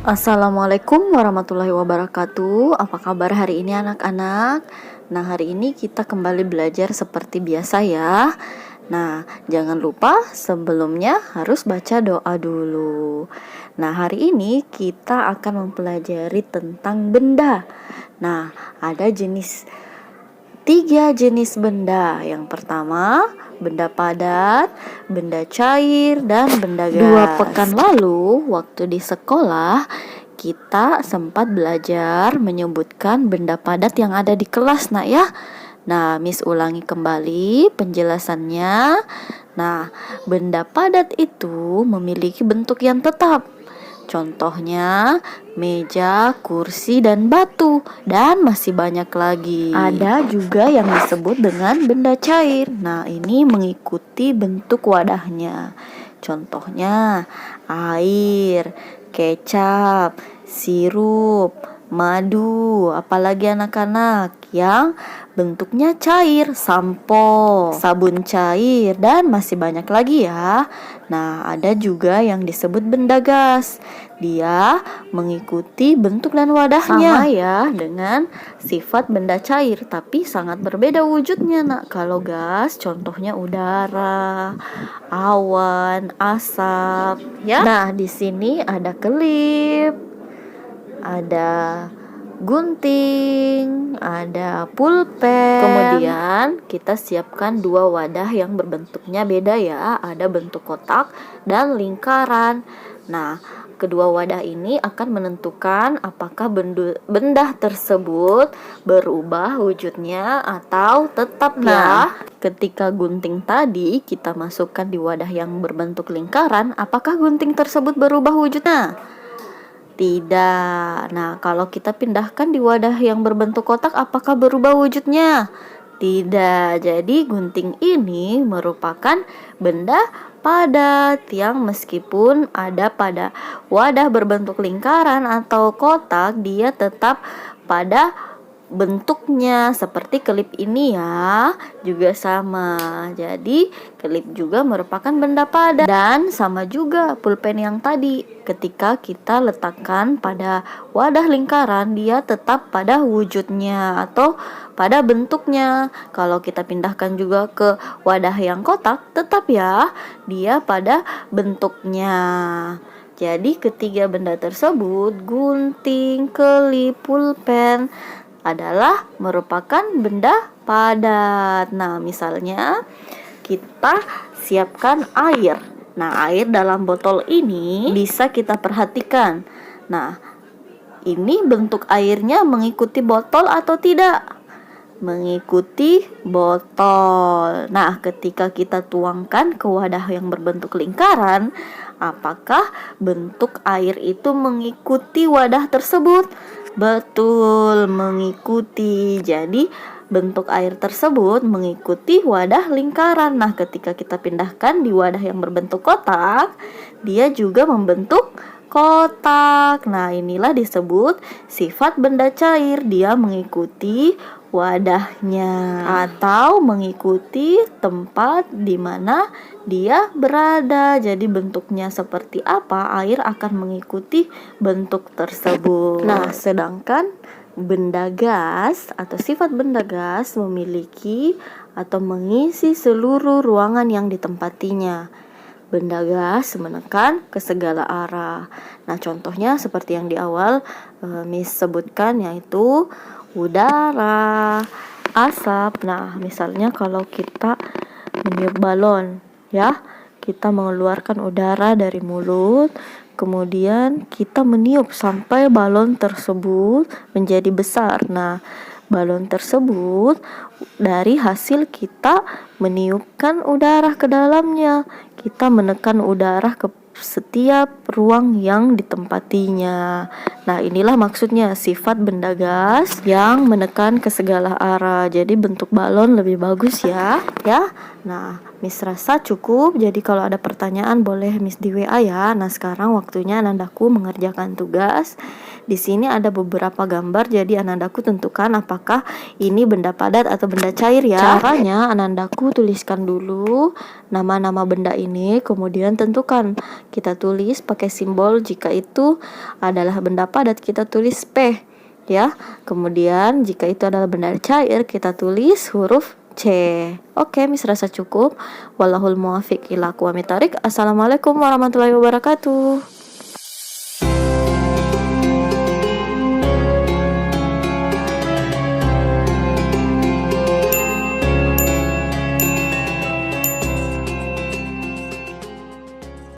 Assalamualaikum warahmatullahi wabarakatuh. Apa kabar hari ini anak-anak? Nah, hari ini kita kembali belajar seperti biasa ya. Nah, jangan lupa sebelumnya harus baca doa dulu. Nah, hari ini kita akan mempelajari tentang benda. Nah, ada tiga jenis benda. Yang pertama, benda padat, benda cair, dan benda gas. 2 pekan lalu, waktu di sekolah, kita sempat belajar menyebutkan benda padat yang ada di kelas, nak ya. Nah, Miss ulangi kembali penjelasannya. Nah, benda padat itu memiliki bentuk yang tetap. Contohnya meja, kursi, dan batu, dan masih banyak lagi. Ada juga yang disebut dengan benda cair. Nah, ini mengikuti bentuk wadahnya. Contohnya air, kecap, sirup, madu, apalagi anak-anak yang bentuknya cair, sampo, sabun cair, dan masih banyak lagi ya. Nah, ada juga yang disebut benda gas. Dia mengikuti bentuk dan wadahnya. Sama ya dengan sifat benda cair, tapi sangat berbeda wujudnya, nak. Kalau gas, contohnya udara, awan, asap, ya. Nah, di sini ada kelip, ada gunting, ada pulpen. Kemudian kita siapkan 2 wadah yang berbentuknya beda ya. Ada bentuk kotak dan lingkaran. Nah, kedua wadah ini akan menentukan apakah benda tersebut berubah wujudnya atau tetap ya. Ketika gunting tadi kita masukkan di wadah yang berbentuk lingkaran, apakah gunting tersebut berubah wujudnya? Tidak. Nah, kalau kita pindahkan di wadah yang berbentuk kotak, apakah berubah wujudnya? Tidak. Jadi gunting ini merupakan benda padat yang meskipun ada pada wadah berbentuk lingkaran atau kotak, dia tetap pada bentuknya. Seperti kelip ini ya, juga sama. Jadi kelip juga merupakan benda padat. Dan sama juga pulpen yang tadi, ketika kita letakkan pada wadah lingkaran, dia tetap pada wujudnya atau pada bentuknya. Kalau kita pindahkan juga ke wadah yang kotak, tetap ya dia pada bentuknya. Jadi ketiga benda tersebut, gunting, kelip, pulpen, adalah merupakan benda padat. Nah, misalnya kita siapkan air. Nah, air dalam botol ini bisa kita perhatikan. Nah, ini bentuk airnya mengikuti botol atau tidak? Mengikuti botol. Nah, ketika kita tuangkan ke wadah yang berbentuk lingkaran, apakah bentuk air itu mengikuti wadah tersebut? Betul, mengikuti. Jadi bentuk air tersebut mengikuti wadah lingkaran. Nah, ketika kita pindahkan di wadah yang berbentuk kotak, dia juga membentuk kotak. Nah, inilah disebut sifat benda cair. Dia mengikuti wadahnya atau mengikuti tempat di mana dia berada. Jadi bentuknya seperti apa, air akan mengikuti bentuk tersebut. Nah, sedangkan benda gas atau sifat benda gas memiliki atau mengisi seluruh ruangan yang ditempatinya. Benda gas menekan ke segala arah. Nah, contohnya seperti yang di awal Miss sebutkan, yaitu udara, asap. Nah, misalnya kalau kita meniup balon ya, kita mengeluarkan udara dari mulut, kemudian kita meniup sampai balon tersebut menjadi besar. Nah, balon tersebut dari hasil kita meniupkan udara ke dalamnya. Kita menekan udara ke setiap ruang yang ditempatinya. Nah, inilah maksudnya sifat benda gas yang menekan ke segala arah. Jadi bentuk balon lebih bagus ya. Nah, Miss rasa cukup. Jadi kalau ada pertanyaan boleh Miss di WA ya. Nah, sekarang waktunya Anandaku mengerjakan tugas. Di sini ada beberapa gambar, jadi Anandaku tentukan apakah ini benda padat atau benda cair ya. Caranya Anandaku tuliskan dulu nama-nama benda ini, kemudian tentukan kita tulis pakai simbol. Jika itu adalah benda padat, kita tulis P ya. Kemudian jika itu adalah benda cair, kita tulis huruf C. Oke, Miss rasa cukup. Wallahul muwaffiq ila aqwamit thoriq. Assalamualaikum warahmatullahi wabarakatuh.